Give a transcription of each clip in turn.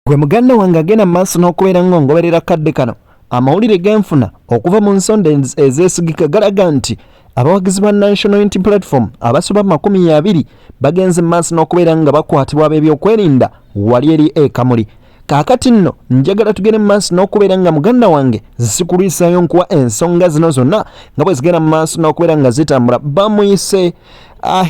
Gwe muganda wange agenda maaso n'okubeera ng'ongoberera kadde kano amawulire genfuna okuva mu nsonda ezeesigika galaga nti abawagizi ba National Unity Platform abasoba 20 bagenze maaso n'okubeera nga bakwatibwa ab'ebyokwerinda wali eri Kamuli. Kaakati nno njagala tugende maaso n'okubeera nga muganda wange zikulwisayo nkuwa ensonga zino zonna nga bwe zigenda maaso n'okubeera nga zitambula. Bamuyise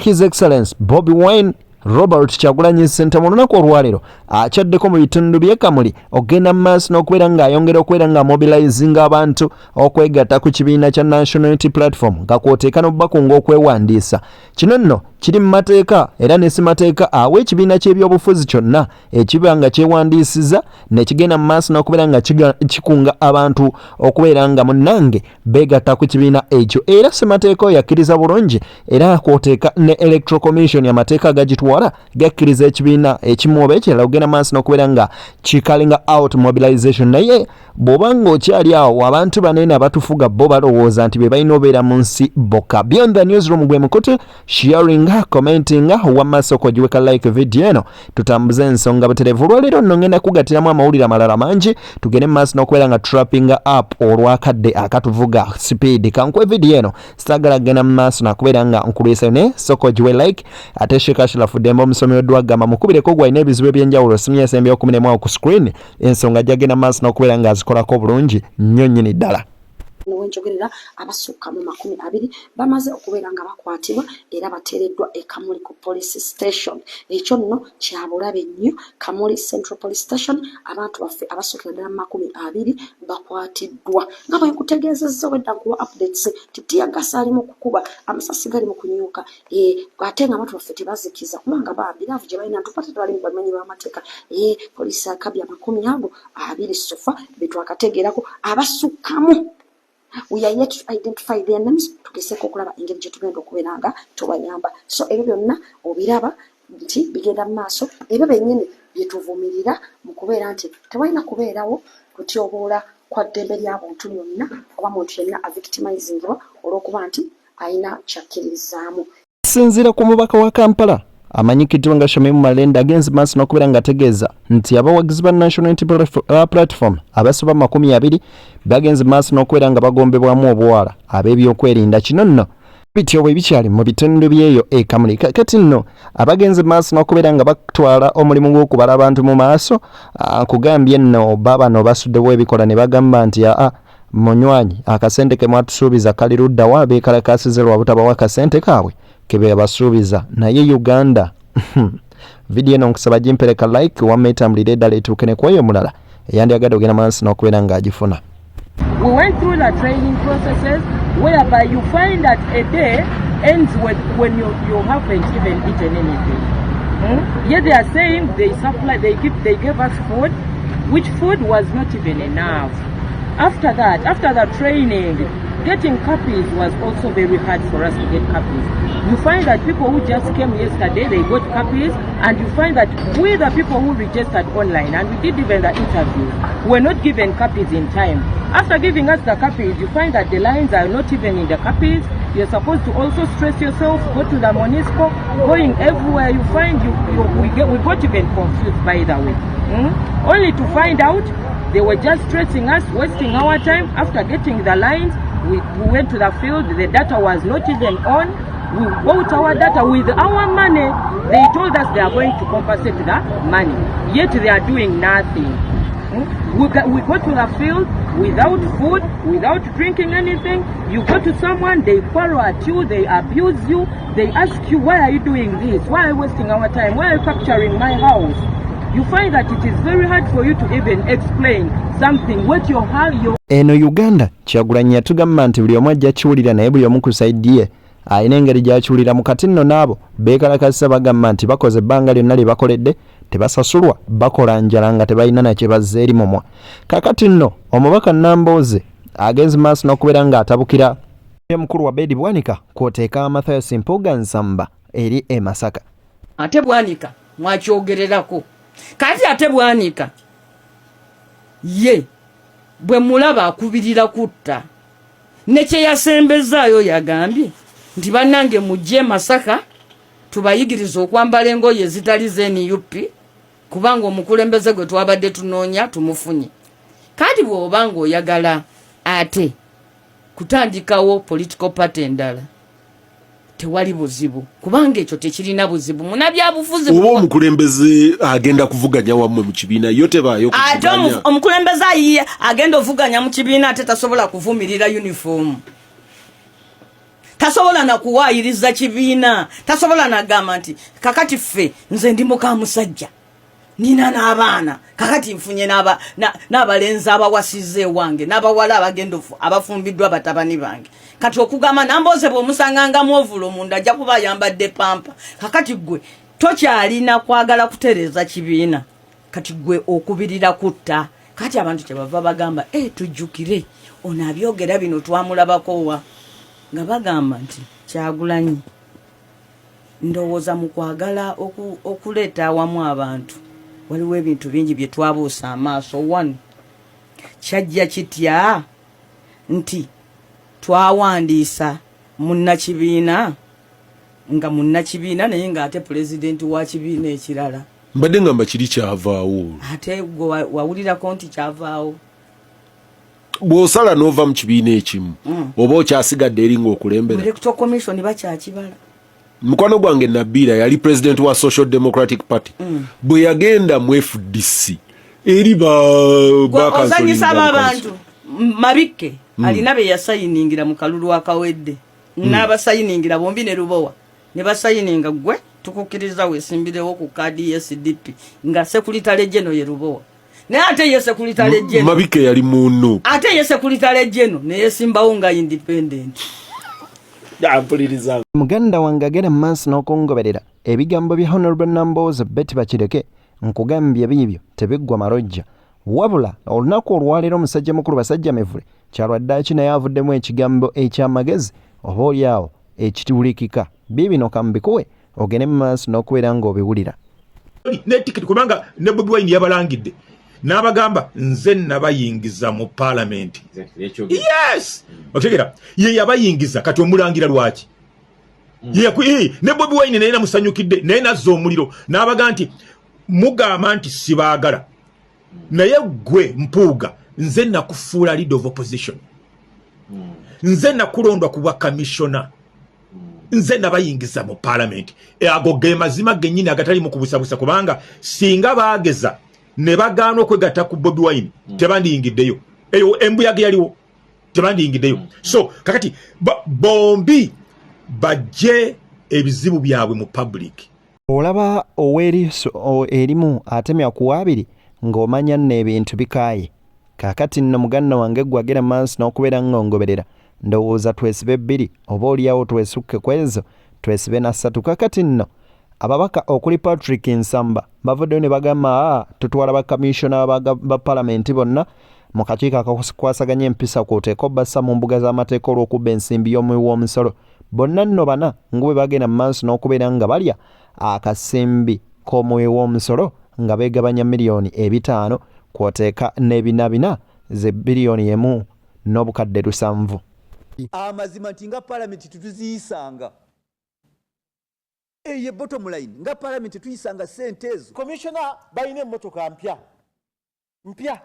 His Excellence Bobi Wine Robert Kyagulanyi Ssentamu mu lunaku olwaleero akyaddeko mu bitundu by'e Kamuli ogenda maaso n'okubeera ng'ayongera okubeera nga mobilizinga abantu okwegatta ku kibiina kya National Unity Platform nga kw'oteeka n'obubakungu okwewandiisa. Kino nno kiri mu mateeka era ne si mateeka awo ekibiina ky'ebyobufuzi kyonna ekiba nga kyewandiisiza ne kigenda mu maaso n'okubeera nga kikunga abantu okubeera nga munnange beegatta ku kibiina ekyo, era si mateeka oyo akkiriza bulungi era kw'oteeka ne Electoral Commission amateeka agagitwala gakkiriza ekibiina ekimu oba ekirala ogenda maaso n'okubeera nga kikalinga out mobilization. Naye bw'oba ng'okyali awo abantu banene abatufuga bo balowooza nti be balina obeera mu nsi bokka. Beyond the Newsroom gwe mukutu sharing commenting wamaaso kogiweka like video eno tutambuze ensonga butereevu. Olwaleero nno ngenda kugatiramu amawulire amalala mangi tugende maaso n'okubeera nga trapping up olwakadde akatuvuga speed. Kankwe video eno sitagala genda mu maaso nakubeera nga nkulwisa ne soko giwe like ate shekashirafu dembo omusomi w'eddwagamba mukubireko gwalina ebizibu ebyenjawulo simu yasembe okuminemu ku screen ensonga gyagenda maaso n'okubeera nga azikolako bulungi nnyo nnyini ddala. Wenjogerera abasukka mu 20 bamaze okubeera nga bakwatibwa era bateereddwa e Kamuli ku police station. Ekyo nno kyabulabe nnyo. Kamuli Central Police Station abantu baffe abasukira ddala 20 bakwatiddwa. Nga bwe nkutegeezezza wedda kuwa updates titiya gasali mu kukuba amasasi gali mu kunyuka ate nga abantu baffe tebazikiza kubanga babiravu gye balina tupate tebali mu bamenyi b'amateeka poliisi akabya 20 sofa betwakategeerako abasukkamu. We are yet to identify their names. Tukiseko okulaba engeri gye tugenda okubeera nga tubayamba. So ebyo byonna obiraba nti bigenda mu maaso ebyo bennyini bye tuvumirira mu kubeera nti tewalina kubeerawo kutyoboola kwa ddembe ly'abuntu lyonna oba muntu yenna avictimizingibwa olw'okuba nti ayina kyakkirizaamu. Sinziira ku mubaka wa Kampala amanyikidwa nga Shamim Malende agenze maaso n'okubeera nga ategeeza nti abawagizi ba National Unity Platform abasoba 20 bagenze maaso n'okubeera nga bagombebwamu obuwala ab'ebyokwerinda. Kino nno bityo bwe bikyali mu bitundu by'eyo e Kamuli. Kati nno abagenze maaso n'okubeera nga batwala omulimu gw'okubala abantu mu maaso nkugambye nno babano basuddewo ebikola ne bagamba nti munywanyi akasente ke mwatusuubiza kali luddawa beekalakaasize lwa butabawa akasente kaabwe kebe basuubiza. Naye Uganda video eno nkusaba gimpereka like wametambulire eddala etuuke ne kweyo mulala eyandyagadde ogenda maaso n'okubeera ng'agifuna. We went through the training processes whereby you find that a day ends when you haven't even eaten anything. Yet they are saying they gave us food, which food was not even enough. After the training, getting copies was also very hard for us to get copies. You find that people who just came yesterday, they got copies, and you find that we, the people who registered online, and we did even the interviews, were not given copies in time. After giving us the copies, you find that the lines are not even in the copies. You're supposed to also stress yourself, go to the municipal, going everywhere. You find we got even confused, by the way. Only to find out they were just stressing us, wasting our time. After getting the lines, we went to the field, the data was not even on. We bought our data with our money. They told us they are going to compensate the money, yet they are doing nothing. We go to the field without food, without drinking anything. You go to someone, they quarrel at you, they abuse you, they ask you, why are you doing this? Why are you wasting our time? Why are you capturing my house? You find that it is very hard for you to even explain something what you have. Eno Uganda Kyagulanyi yatugamba nti buli omu ajja kiwulira naye buli omu ku saidi ye ayina engeri gy'akiwulira. Mu kati nno n'abo beekalakasa bagamba nti bakoze ebbanga lyonna lye bakoledde tebasasulwa, bakola njala nga tebalina na kye bazza eri mumwa. Kakati nno omubaka Nambooze agenze maaso n'okubeera ng'atabukira mukulu wa Bedi Bwanika kw'oteeka Mathias Mpuuga Nsamba eri e Masaka. Ate Bwanika mwakyogererako kati ate Bwanika ye bwe mulaba akubirira kutta ne kye yasembezaayo yagambye nti bannange mujje Masaka tubayigiriza okwambala engoye ezitali z'NUP kubanga omukulembeze gwe twabadde tunoonya tumufunye. Kati bw'obanga oyagala ate kutandikawo political party endala tewali buzibu kubanga ekyo tekirina buzibu munabyabufuzi oba omukulembeze agenda kuvuganya wammwe mu kibiina yo tebaayo kuvuganya omukulembeze ayiye agenda ovuganya mu kibiina ate tasobola kuvumirira uniform tasobola na kuwaayiriza kibiina tasobola nagamba nti kakati ffe nze ndi muka musajja nina n'abaana kakati nfunye n'abalenzi abawasize wange n'abawala abagenda abafumbiddwa batabani bange kati okugamba namboze bw'omusanganga mu ovulo munda ajja kuba ayambadde pampa kakati gwe tokyalina kwagala kutereeza kibiina kati gwe okubirira kutta kati abantu kyebava bagamba tujjukire ono abyogera bino twamulabako wa nga bagamba nti Kyagulanyi ndowooza mu kwagala okuleeta awamu abantu waliwo ebintu bingi bye twabuusa amaaso. 1 kyajja kitya nti twawandiisa munnakibiina nga munnakibiina naye ng'ate pulezidenti wa kibiina ekirala mbadde ngamba kiri kyavaawo ate gwe wawulirako nti kyavaawo bw'osala n'ova mu kibiina ekimu oba okyasigadde eri ng'okulembera electoral commission bakyakibala. mukwano gwange Nabbira yali president wa Social Democratic Party bwe yagenda mu FDC eri ozanyisa abantu Mabikke alina be yasayiningira mu kalulu akawedde n'abasayiningira bombi ne Lubowa ne basayininga gwe tukukkiriza weesimbirewo ku kaadi SDP nga Secretary General ye Lubowa naye ate ye Secretary General Mabikke yali munno ate ye Secretary General ne yesimbawo nga independent. Muganda wange agenda mu maaso n'okungoberera ebigambo bya Honorable Nambooze Betty Bakireke nkugambye biibyo tebiggwa marojja wabula olunaku olwaleero omusajja mukulu Basajjamivule kyalwaddaaki naye avuddemu ekigambo eky'amagezi oba oliawo ekituulikika biibino kambikuwe ogende mu maaso n'okubeera ng'obiwulira netikiti kubanga ne Bobi Wine yabalangidde n'abagamba nze nabayingiza mu parliament. Yes otegera ye yabayingiza kati omulangira lwaki ne Bobi Wine naye namusanyukidde naye nazza omuliro n'abaga nti mugamba nti sibaagala naye gwe Mpuuga nze nakufuula leader of opposition nze nakulondwa kuba commissioner nze nabayingiza mu parliament ago ge mazima gennyini agatali mu kubusabusa kubanga singa baageza ne bagaana okwegatta ku Bobi Wine tebandiyingiddeyo eyo embuyaga yaliwo tebandiyingiddeyo so kakati bombi bajje ebizibu byabwe mu public. Olaba oweriiso erimu atemya ku abiri ng'omanya nno ebintu bikaaye kaakati nno muganda wange gwagera maaso n'okubeera ng'ongoberera ndowooza twesibe 2 oba oliawo twesukke ku ezo twesibe na 3 kaakati nno ababaka okuli Patrick Nsamba bavuddeyo ne bagamba tutwala bakamishona ba palamenti bonna mu kakiiko akakwasaganya empisa kw'oteeka obbassa mu mbuga z'amateeka olw'okubba ensimbi y'omuwi w'omusolo bonna nno bana ngwe bagenda mu maaso n'okubeera nga balya akasimbi k'omuwi w'omusolo nga beegabanya miliyoni 5 kw'oteeka n'ebinabina ze biliyoni 1 n'obukadde 7. Amazima nti nga palamenti tutuziyisanga eye bottom line nga palamenti tuyisanga sente ezo. Commissioner bayina emmotoka mpya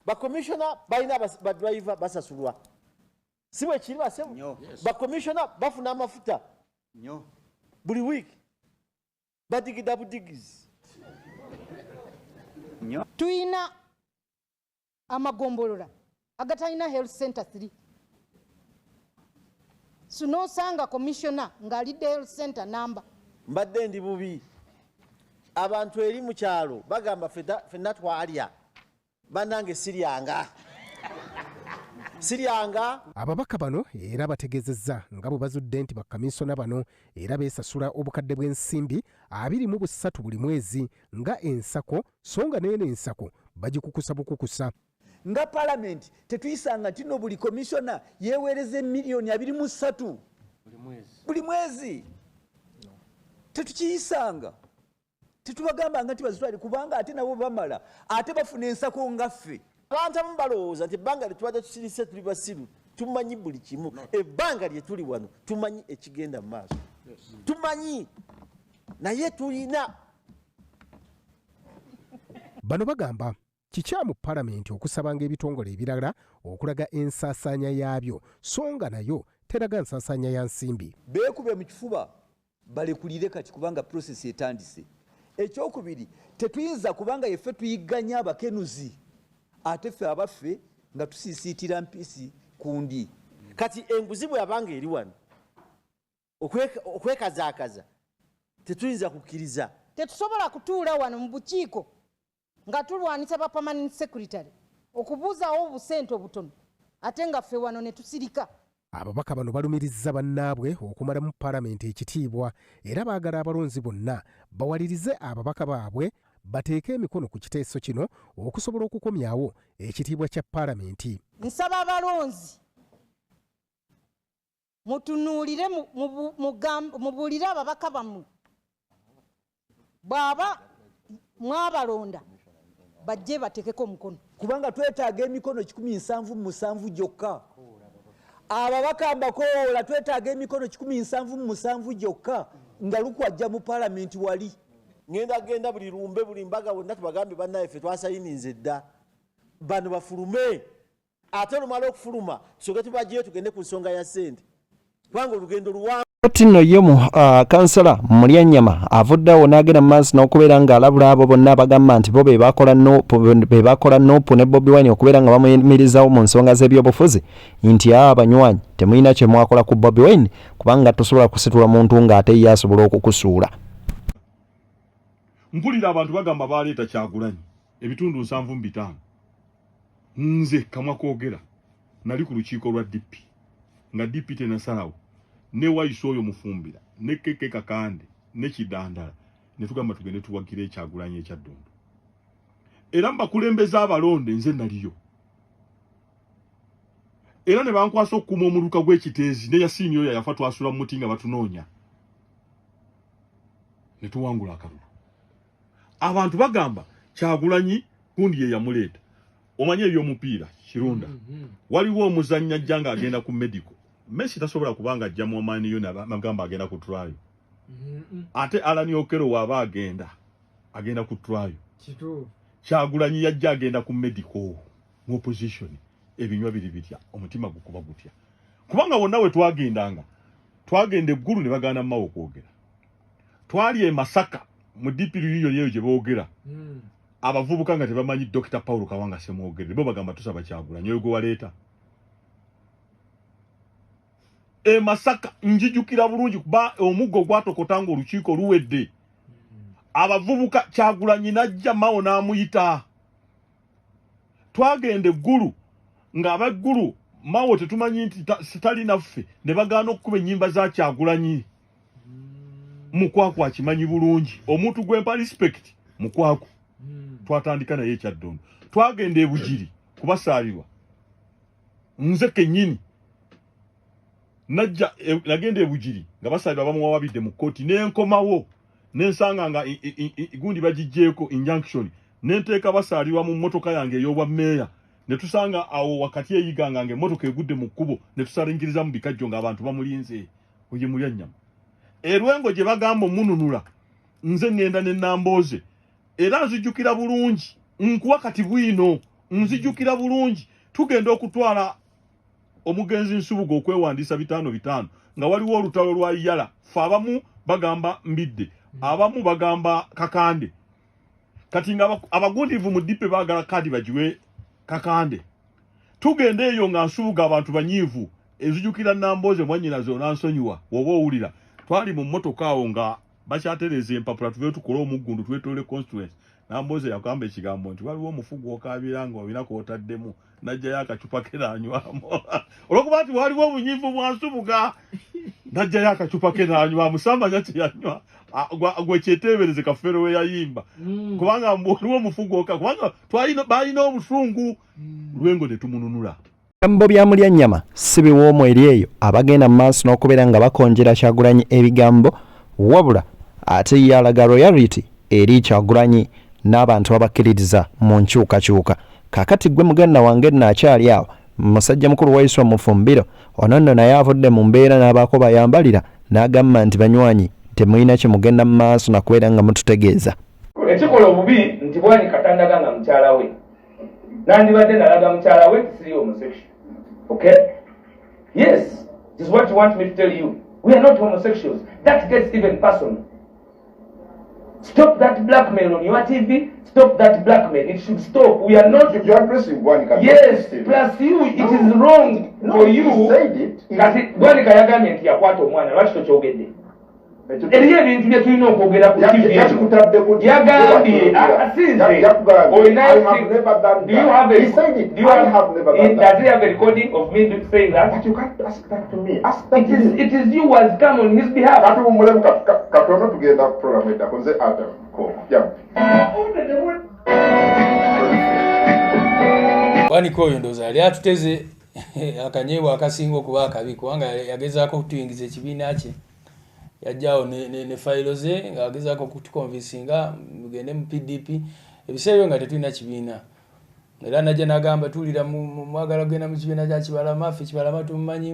ba commissioner bayina ba driver basasulwa siwe kiri basebo ba commissioner bafuna amafuta buli week badigida budigizi tuyina amagombolola agatalina health center 3 sunosanga commissioner ng'alidde health center namba mbadde ndi bubi abantu eri mu kyalo bagamba fenna twalya bannange siryanga ababaka bano era bategezezza nga bwe bazudde nti bakamisona bano era beesasula obukadde bw'ensimbi 23 buli mwezi nga ensako so nga neeno ensako bagikukusa bukukusa nga palamenti tetuyisanga nti no buli komishona yeewereze miliyoni 23 buli mwezi tetukiyisanga tetubagamba nga nti bazitwale kubanga ate nabo bamala ate bafuna ensako ngaffe abantu abamu balowooza nti ebbanga lye tubadde tusirise tuli basiru tumanyi buli kimu ebbanga lye tuli wano tumanyi ekigenda mu maaso tumanyi naye tulina bano bagamba kikyamu palamenti okusabanga ebitongole ebirala okulaga ensaasaanya yaabyo so nga nayo teraga nsaasaanya ya nsimbi. Beekube mu kifuba balekulire kati kubanga prosesi etandise. Ekyokubiri, tetuyinza kubanga yeffe tuyigganya abakenuzi ate ffe abaffe nga tusiisiitira mpisi kundi. Kati enguzi bwe yabanga eri wano okwekazaakaza tetuyinza kukkiriza. Tetusobola kutuula wano mu bukiiko nga tulwanisa ba permanent secretary okubuuzaawo obusente obutono ate nga ffe wano ne tusirika. Ababaka bano balumirizza bannaabwe okumala mu palamenti ekitiibwa era baagala abalonzi bonna bawalirize ababaka baabwe bateeke emikono ku kiteeso kino okusobola okukomyawo ekitiibwa kya palamenti. Nsaba abalonzi mutunuulire mubuulire ababaka bammwe bw'aba mwabalonda bajje bateekeko omukono kubanga twetaaga emikono 177 gyokka. Ababaka mbakoola twetaaga emikono 177 gyokka nga lukwajja mu palamenti wali. Genda buli lumbe buli mbaga wonna tubagambe bannaffe twasayininze dda bano bafulume ate olumala okufuluma tusoke tubagiyo tugende ku nsonga ya ssente kubanga olugendo luwanvu. Tino yomu kansala Mulyanyama avuddawo n'agenda mu maaso n'okubeera ng'alabula abo bonna abagamba nti bo be bakola Nuupu ne Bobi Wine okubeera nga bamuyimirizawo mu nsonga z'ebyobufuzi nti abanywanyi temulina kye mwakola ku Bobi Wine kubanga tosobola kusitula muntu ng'ate ye asobola okukusuula. Mpulira abantu bagamba baleeta Kyagulanyi ebitundu 75 nze kamwa koogera nali ku lukiiko lwa DP nga DP tenasalawo ne waiso oyo mufumbira ne Keke Kakande ne Kidandala ne tugamba tugende tuwagire Kyagulanyi ekyaddondo era mbakulembeza abalonde nze naliyo era ne bankwasa okukuma omuluka gw'ekiteezi ne Yasiini oyo yafa twasula mu muti nga batunoonya ne tuwangula akalulu. Abantu bagamba Kyagulanyi kundi ye yamuleeta. Omanye eby'omupiira Kirunda. Waliwo omuzannya ajjanga agenda ku medical. Messi tasobola kubanga ajja mu Omani yo nabagamba agenda ku trial. Ate Alani Okero waba agenda ku trial. Kyagulanyi yajja agenda ku medical mu opposition ebinywa biri bitya omutima gukuba gutya. Kubanga wonna we twagenda eggulu ne bagana mawo kwogera. Twali e Masaka mu DP yiyo yeyo gye boogera. Abavubuka nga tebamanyi Dr. Paulo Kawanga semwogere bo bagamba tusaba Kyagulanyi oyo gwe waleeta. E Masaka njijukira bulungi kuba omuggo gwatokotanga olukiiko luwedde. Abavubuka Kyagulanyi najja mawo n'amuyita. Twagenda eggulu nga abaggulu mawo tetumanyi nti sitali naffe ne bagaana okukuba ennyimba za Kyagulanyi. Mukwaku akimanyi bulungi omuntu gwempa respect Mukwaku twatandika naye Kyaddondo twagenda ebugiri kubasaalirwa nze kennyini nagenda ebugiri nga basaalirwa bamuwabidde mu kkooti n'enkomawo n'ensanga nga gundi bagijjeeko injunction n'enteeka basaalirwa mu mmotoka yange ey'obwa mmeeya ne tusanga awo wakati eyiganga ng'emmotoka egudde mu kkubo ne tusalingiriza mu bikajjo ng'abantu bamulinze oye Mulyanyama. Erwengo gye bagamba omununula nze ngenda ne Nambooze era nzijukira bulungi nkuwa kati bwino nzijukira bulungi tugenda okutwala omugenzi Nsubuga okwewandiisa 5 nga waliwo olutalo lwa Yala fa abamu bagamba Mbidde abamu bagamba Kakande kati nga abagundivu mu DP baagala kadi bagiwe Kakande tugenda eyo nga Nsubuga abantu banyiivu ezijukira Nambooze mwannyinazo n'ansonyiwa woba owulira twali mu mmotoka awo nga bakyatereza empapula tuve tukola omuggundu twetole constituency Nambooze yakamba ekigambo nti waliwo omufugo okaabira nga obina kwotaddemu najjayo akacupa ke n'anywamu olwokuba nti waliwo obunyiivu bwa Nsubuga najjayo akacupa ke n'anywa musambanya kyeyanywa gwe kyeteebereze Kafeero we yayimba kubanga waliwo omufugo kubanga balina obusungu Lwengo ne tumununula. Ebigambo bya Mulyanyama si biwoomu eri eyo abagenda mu maaso n'okubeera nga bakonjera Kyagulanyi ebigambo wabula ate ye alaga royalty eri Kyagulanyi n'abantu abakkiririza mu nkyukakyuka. Kaakati gwe muganda wange naakyali awo musajja mukulu wayiswa mu Fumbiro ono nno naye avudde mu mbeera n'abaako bayambalira n'agamba nti banywanyi temulina kye mugenda mu maaso na kubeera nga mututegeeza. ekikola obubi nti bwani katandaga nga mukyala we nandibadde nalaga mukyala we tisiri homosexual. Okay, yes, this is what you want me to tell you. We are not homosexuals. That gets even personal. Stop that blackmail on your TV. Stop that blackmail. It should stop. We are not. You are addressing Bwanika. Yes, plus you, it is wrong for you. He said it. Bwanika yagamye nti yakwata omwana lwaki tokyogedde. Eriyo ebintu bye tulina okwogera ku TV. Yagambye asinze. Do you have a? He said it. Do you have never done that. Does he have a recording of me saying that? But you can't ask that to me. Ask that to me. It is you who has come on his behalf. Kati mumulemu katono tugenda program edda konze Adam ko. Yeah. Bwanika oyo ndowooza yali atuteze akanyeebwa akasinga okuba akabi kubanga yagezaako okutuyingiza ekibiina kye yajjawo ne fayiro ze ng'agezaako okutukonvinsinga mugende mu PDP ebiseera ebyo nga tetulina kibiina era najja n'agamba tuwulira mwagala kugenda mu kibiina kya Kibalama ffe Kibalama tumumanyi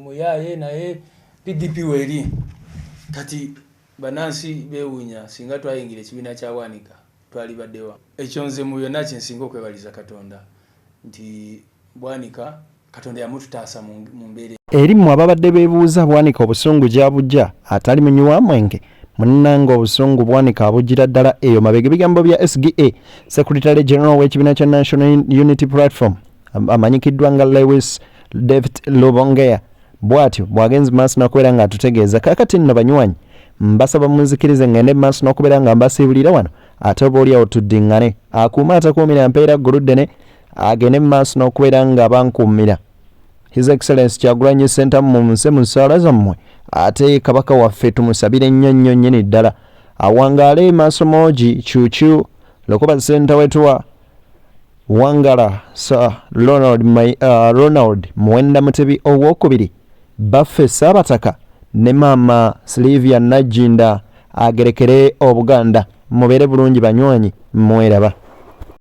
muyaaye naye PDP weeri kati bannansi beewuunya singa twayingira ekibiina kya Bwanika twalibaddewa ekyo nze mu byonna kyensinga okwebaliza Katonda nti Bwanika Katonda yamututaasa mu mbeera eri mmwe ababadde beebuuza Bwanika obusungu gy'abujja atali munywa mwenge munnanga obusungu Bwanika abugira ddala eyo mabega ebigambo bya SGA Secretary General w'ekibiina kya National Unity Platform amanyikiddwa nga Lewis David Lubongeya bw'atyo bw'agenze maaso n'okubeera nga atutegeeza kaakati nno banywanyi mbasaba munzikirize ngende maaso n'okubeera nga mbasiibulira wano ate oba oliawo tuddiŋŋane akuuma atakuumira mpeera guluddene agende maaso n'okubeera nga bankuumira His Excellency Kyagulanyi Ssentamu mumunse mu nsaala zammwe ate kabaka waffe tumusabire nnyo nnyo nnyini ddala awangaale maaso moogi kyukyu lokuba ssenta wetuwa wangala Sir Ronald Muwenda Mutebi owokubiri baffe Saabataka ne maama Sylvia Najinda agerekere Obuganda mubeere bulungi banywanyi mweraba